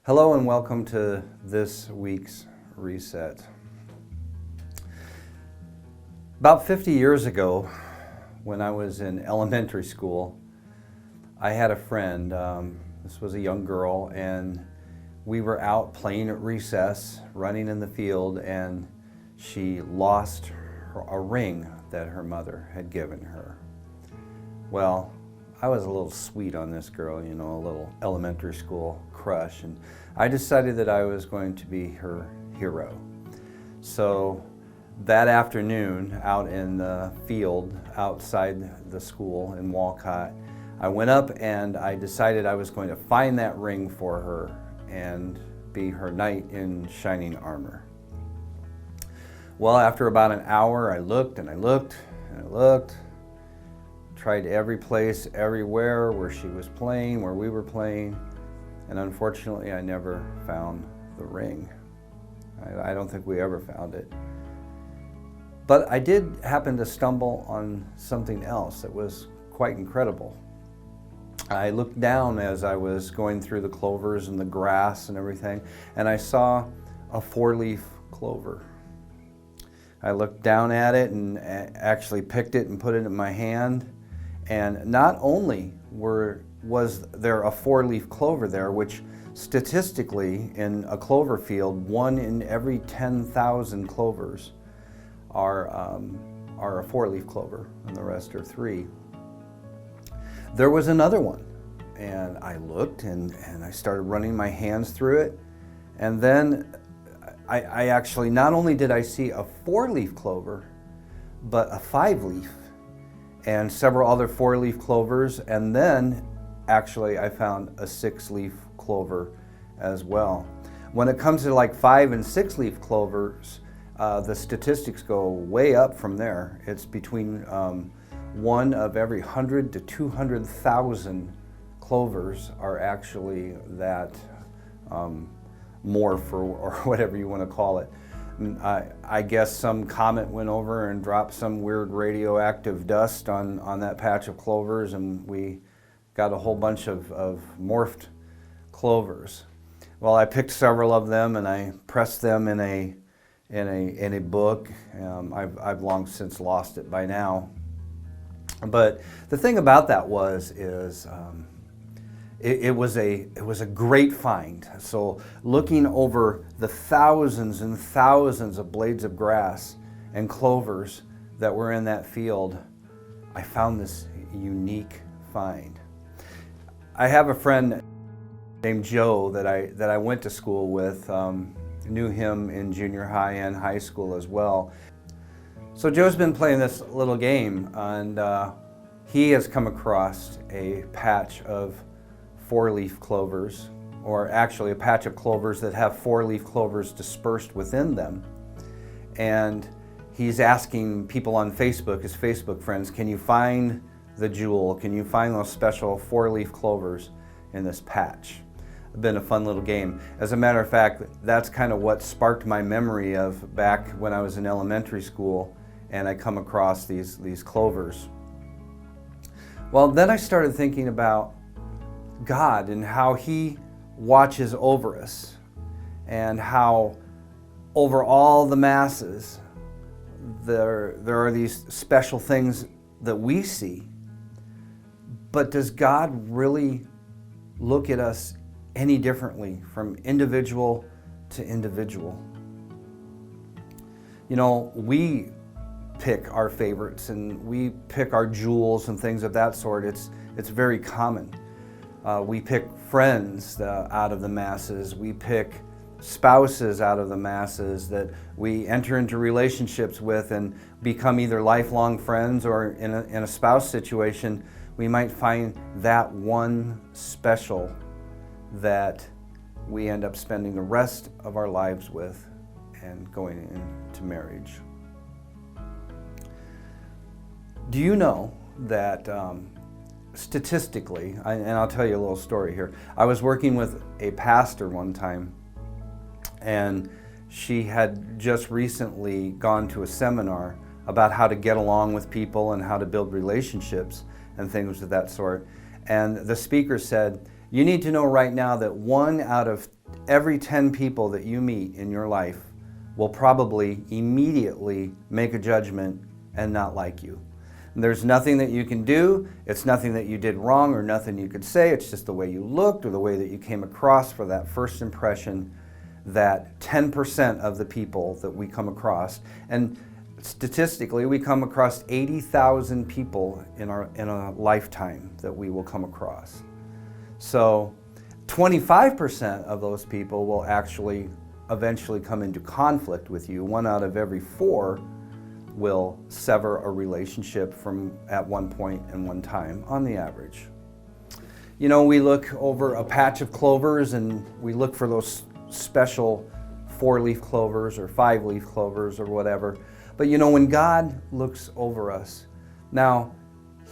Hello and welcome to this week's Reset. About 50 years ago, when I was in elementary school, I had a friend. This was a young girl, and we were out playing at recess, running in the field, and she lost a ring that her mother had given her. Well, I was a little sweet on this girl, a little elementary school crush, and I decided that I was going to be her hero. So that afternoon, out in the field outside the school in Walcott, I went up and I decided I was going to find that ring for her and be her knight in shining armor. Well, after about an hour, I looked and I looked and I looked. Tried every place, everywhere where she was playing, where we were playing, and unfortunately I never found the ring. I don't think we ever found it. But I did happen to stumble on something else that was quite incredible. I looked down as I was going through the clovers and the grass and everything, and I saw a 4-leaf clover. I looked down at it and actually picked it and put it in my hand. And not only was there a 4-leaf clover there, which statistically in a clover field, 1 in every 10,000 clovers are a 4-leaf clover, and the rest are 3. There was another one, and I looked and I started running my hands through it, and then I actually, not only did I see a 4-leaf clover, but a 5-leaf. And several other 4-leaf clovers, and then actually I found a 6-leaf clover as well. When it comes to like 5 and 6-leaf clovers, the statistics go way up from there. It's between 1 of every 100 to 200,000 clovers are actually that morph or whatever you want to call it. I guess some comet went over and dropped some weird radioactive dust on that patch of clovers, and we got a whole bunch of morphed clovers. Well, I picked several of them and I pressed them in a book. I've long since lost it by now. But the thing about that is it was a great find. So looking over the thousands and thousands of blades of grass and clovers that were in that field, I found this unique find. I have a friend named Joe that I went to school with, knew him in junior high and high school as well. So Joe's been playing this little game, and he has come across a patch of 4-leaf clovers, or actually a patch of clovers that have 4-leaf clovers dispersed within them. And he's asking people on Facebook, his Facebook friends, can you find the jewel? Can you find those special 4-leaf clovers in this patch? It's been a fun little game. As a matter of fact, that's kind of what sparked my memory of back when I was in elementary school and I come across these clovers. Well, then I started thinking about God and how He watches over us, and how over all the masses there are these special things that we see. But does God really look at us any differently from individual to individual? We pick our favorites and we pick our jewels and things of that sort. It's very common. We pick friends out of the masses. We pick spouses out of the masses that we enter into relationships with and become either lifelong friends, or in a spouse situation, we might find that one special that we end up spending the rest of our lives with and going into marriage. Do you know that statistically, and I'll tell you a little story here. I was working with a pastor one time, and she had just recently gone to a seminar about how to get along with people and how to build relationships and things of that sort. And the speaker said, You need to know right now that 1 out of every 10 people that you meet in your life will probably immediately make a judgment and not like you. And there's nothing that you can do. It's nothing that you did wrong or nothing you could say. It's just the way you looked or the way that you came across for that first impression, that 10% of the people that we come across. And statistically, we come across 80,000 people in a lifetime that we will come across. So 25% of those people will actually eventually come into conflict with you. 1 out of every 4 will sever a relationship from at one point and one time on the average. You know, we look over a patch of clovers and we look for those special 4-leaf clovers or 5-leaf clovers or whatever. But you know, when God looks over us, now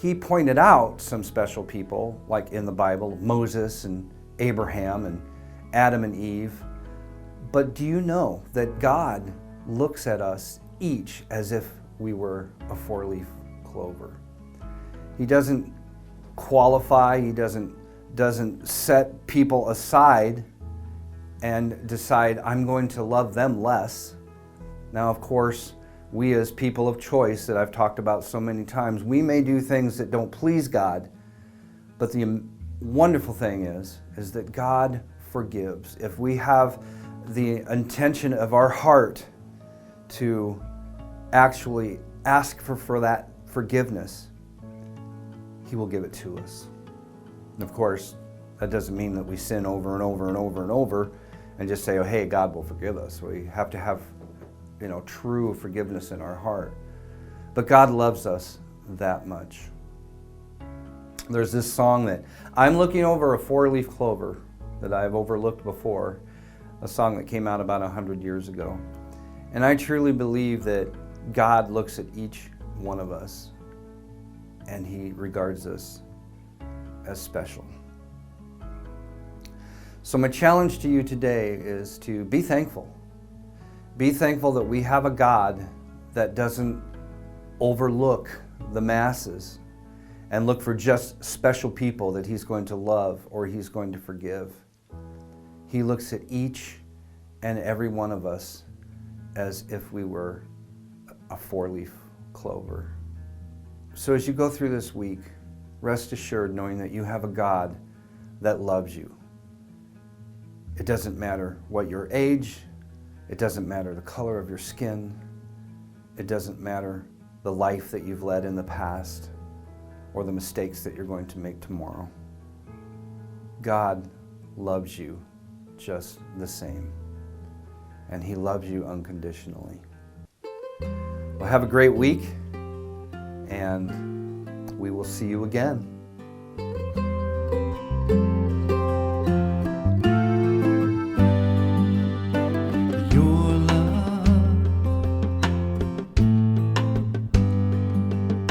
He pointed out some special people, like in the Bible, Moses and Abraham and Adam and Eve. But do you know that God looks at us each as if we were a 4-leaf clover? He doesn't qualify, He doesn't set people aside and decide, I'm going to love them less. Now, of course, we as people of choice that I've talked about so many times, we may do things that don't please God, but the wonderful thing is that God forgives. If we have the intention of our heart to actually ask for that forgiveness, He will give it to us. And of course, that doesn't mean that we sin over and over and over and over and just say, oh, hey, God will forgive us. We have to have, true forgiveness in our heart. But God loves us that much. There's this song that I'm looking over a 4-leaf clover that I've overlooked before, a song that came out about 100 years ago. And I truly believe that God looks at each one of us and He regards us as special. So my challenge to you today is to be thankful. Be thankful that we have a God that doesn't overlook the masses and look for just special people that He's going to love or He's going to forgive. He looks at each and every one of us as if we were a 4-leaf clover. So as you go through this week, rest assured knowing that you have a God that loves you. It doesn't matter what your age, it doesn't matter the color of your skin, it doesn't matter the life that you've led in the past or the mistakes that you're going to make tomorrow. God loves you just the same, and He loves you unconditionally. Well, have a great week, and we will see you again. Your love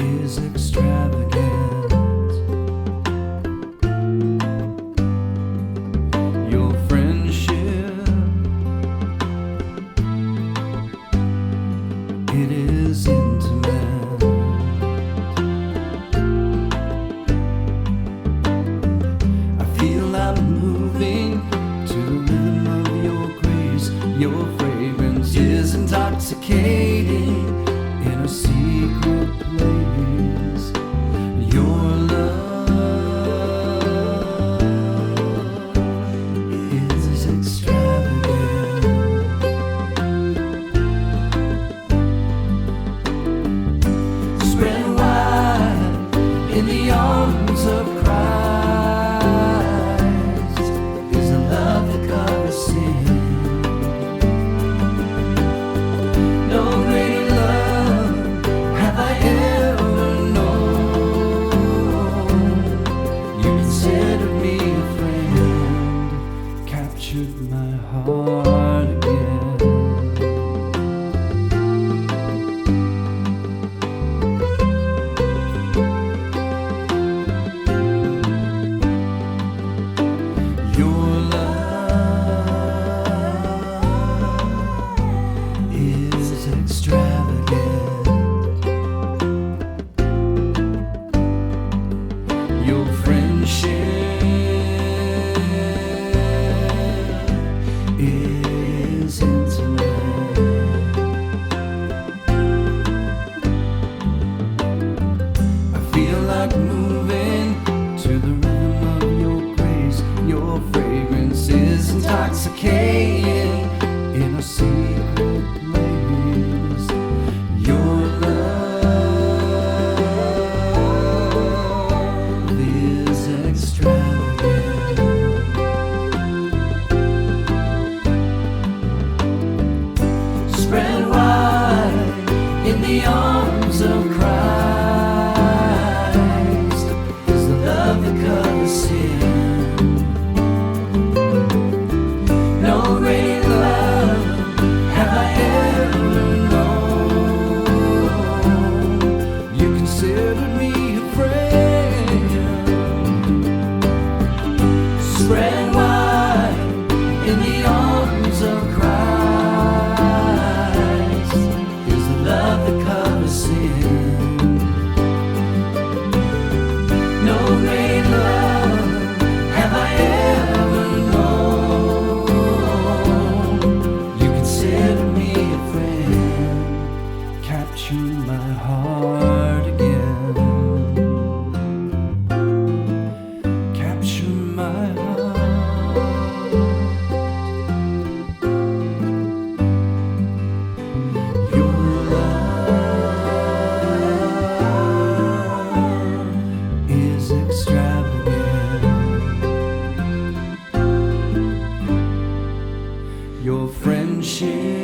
is extravagant. Your friendship, it is intimate. like moving to the rhythm of your grace. Your fragrance is intoxicating in a secret place. Your love is extravagant. Spread wide in the arms of Christ is the love that covers sin. No greater love have I ever known. You consider me a friend. Spread wide in the arms of Christ is the love that covers sin. No greater love have I ever known. You consider me a friend. Capture my heart again. Capture my heart. Your love is extravagant. Your friendship